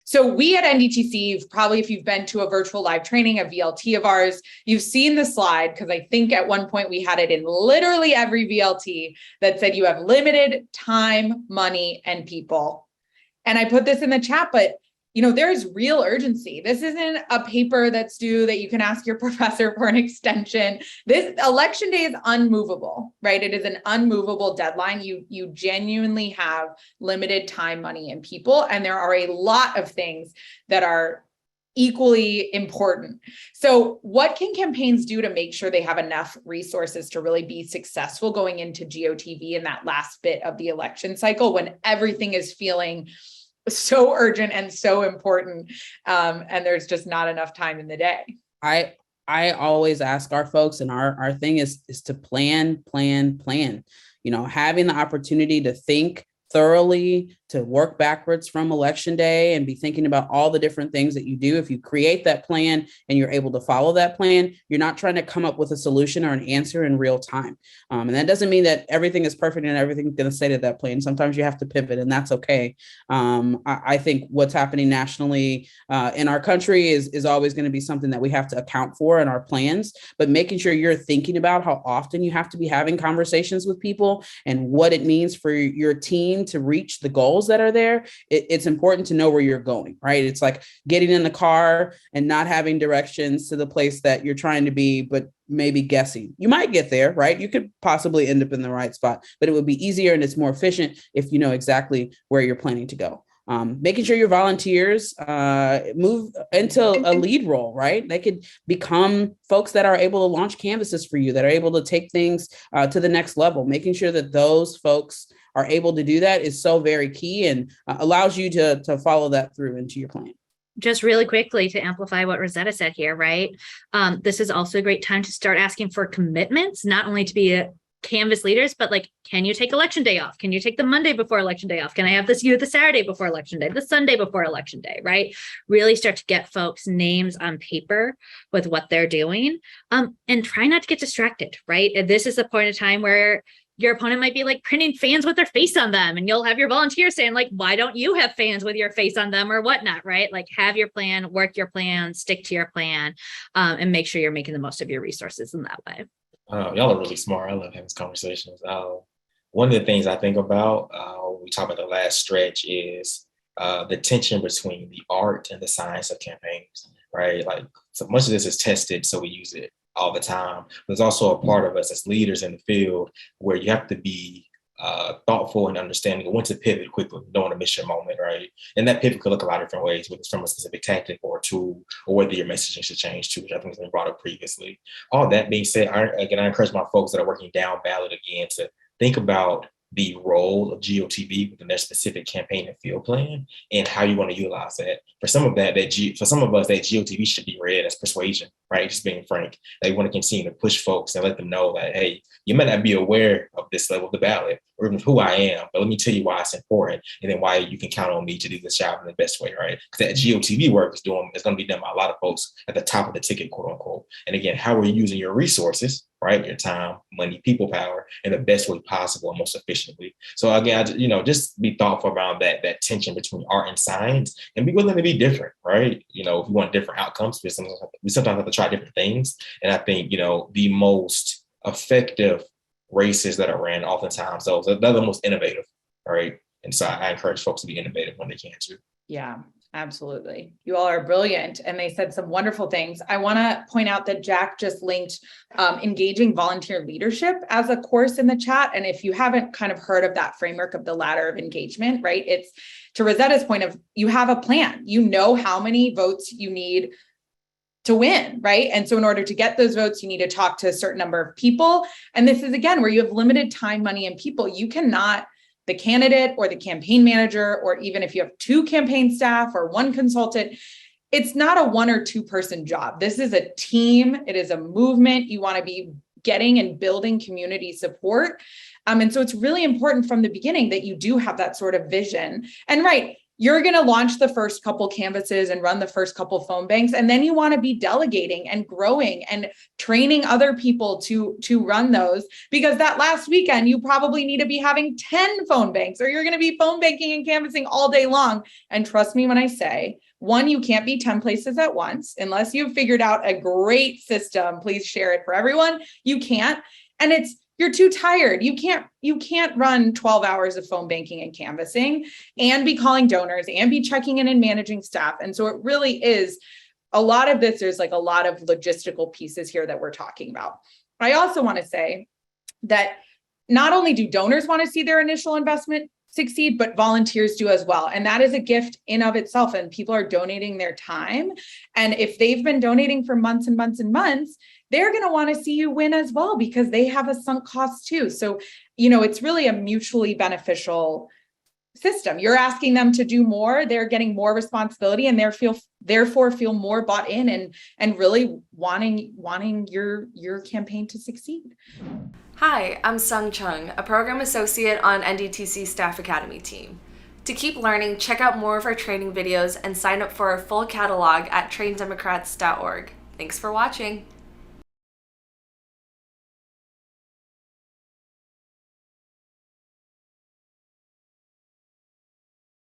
So we at NDTC, probably if you've been to a virtual live training, a VLT of ours, you've seen the slide, because I think at one point we had it in literally every VLT that said you have limited time, money, and people. And I put this in the chat, but there's real urgency. This isn't a paper that's due that you can ask your professor for an extension. This election day is unmovable, right? It is an unmovable deadline. You genuinely have limited time, money, and people. And there are a lot of things that are equally important. So what can campaigns do to make sure they have enough resources to really be successful going into GOTV in that last bit of the election cycle when everything is feeling so urgent and so important, and there's just not enough time in the day? I always ask our folks, and our thing is to plan. Having the opportunity to think thoroughly, to work backwards from election day and be thinking about all the different things that you do. If you create that plan and you're able to follow that plan, you're not trying to come up with a solution or an answer in real time. And that doesn't mean that everything is perfect and everything's going to stay to that plan. Sometimes you have to pivot, and that's okay. I think what's happening nationally in our country is always going to be something that we have to account for in our plans, but making sure you're thinking about how often you have to be having conversations with people and what it means for your team to reach the goals that are there. It's important to know where you're going, right? It's like getting in the car and not having directions to the place that you're trying to be, but maybe guessing. You might get there, right? You could possibly end up in the right spot, but it would be easier and it's more efficient if you know exactly where you're planning to go. Making sure your volunteers move into a lead role, right? They could become folks that are able to launch canvases for you, that are able to take things to the next level. Making sure that those folks are able to do that is so very key, and allows you to follow that through into your plan. Just really quickly to amplify what Rosetta said here, right? This is also a great time to start asking for commitments, not only to be a Canvas leaders, but like, can you take election day off? Can you take the Monday before election day off? Can I have this the Saturday before election day, the Sunday before election day, right? Really start to get folks' names on paper with what they're doing, and try not to get distracted, right? And this is the point of time where your opponent might be like printing fans with their face on them, and you'll have your volunteers saying like, why don't you have fans with your face on them or whatnot, right? Like, have your plan, work your plan, stick to your plan, and make sure you're making the most of your resources in that way. Y'all are really smart. I love having these conversations. One of the things I think about when we talk about the last stretch is the tension between the art and the science of campaigns, right? Like, so much of this is tested, so we use it all the time. There's also a part of us as leaders in the field where you have to be thoughtful and understanding when to pivot quickly. You don't want to miss your moment, right? And that pivot could look a lot of different ways, whether it's from a specific tactic or a tool, or whether your messaging should change too, which I think has been brought up previously. All that being said, I encourage my folks that are working down ballot again to think about the role of GOTV within their specific campaign and field plan and how you want to utilize that. For some of us, that GOTV should be read as persuasion, right? Just being frank. They want to continue to push folks and let them know that, hey, you might not be aware of this level of the ballot or even who I am, but let me tell you why it's important and then why you can count on me to do this job in the best way, right? Because that GOTV work is going to be done by a lot of folks at the top of the ticket, quote unquote. And again, how are you using your resources, right? Your time, money, people power in the best way possible and most efficiently. So again, just be thoughtful around that tension between art and science and be willing to be different, right? If you want different outcomes, we sometimes have to try different things. And I think, the most effective races that are ran oftentimes, they're the most innovative, right? And so I encourage folks to be innovative when they can too. Yeah, absolutely. You all are brilliant. And they said some wonderful things. I want to point out that Jack just linked engaging volunteer leadership as a course in the chat. And if you haven't kind of heard of that framework of the ladder of engagement, right? It's to Rosetta's point of you have a plan, you know how many votes you need to win, right? And so in order to get those votes, you need to talk to a certain number of people. And this is, again, where you have limited time, money, and people. You cannot, the candidate or the campaign manager, or even if you have 2 campaign staff or 1 consultant, it's not a 1 or 2 person job. This is a team. It is a movement. You want to be getting and building community support. And so it's really important from the beginning that you do have that sort of vision. And right, you're going to launch the first couple canvases and run the first couple phone banks. And then you want to be delegating and growing and training other people to run those, because that last weekend, you probably need to be having 10 phone banks, or you're going to be phone banking and canvassing all day long. And trust me when I say, one, you can't be 10 places at once unless you've figured out a great system. Please share it for everyone. You can't. And you're too tired. You can't run 12 hours of phone banking and canvassing and be calling donors and be checking in and managing staff. And so it really is a lot of this. There's like a lot of logistical pieces here that we're talking about. I also want to say that not only do donors want to see their initial investment succeed, but volunteers do as well. And that is a gift in of itself. And people are donating their time. And if they've been donating for months and months and months, they're going to want to see you win as well, because they have a sunk cost too. So, it's really a mutually beneficial system. You're asking them to do more, they're getting more responsibility, and therefore feel more bought in and really wanting your campaign to succeed. Hi, I'm Sung Chung, a program associate on NDTC Staff Academy team. To keep learning, check out more of our training videos and sign up for our full catalog at traindemocrats.org. Thanks for watching.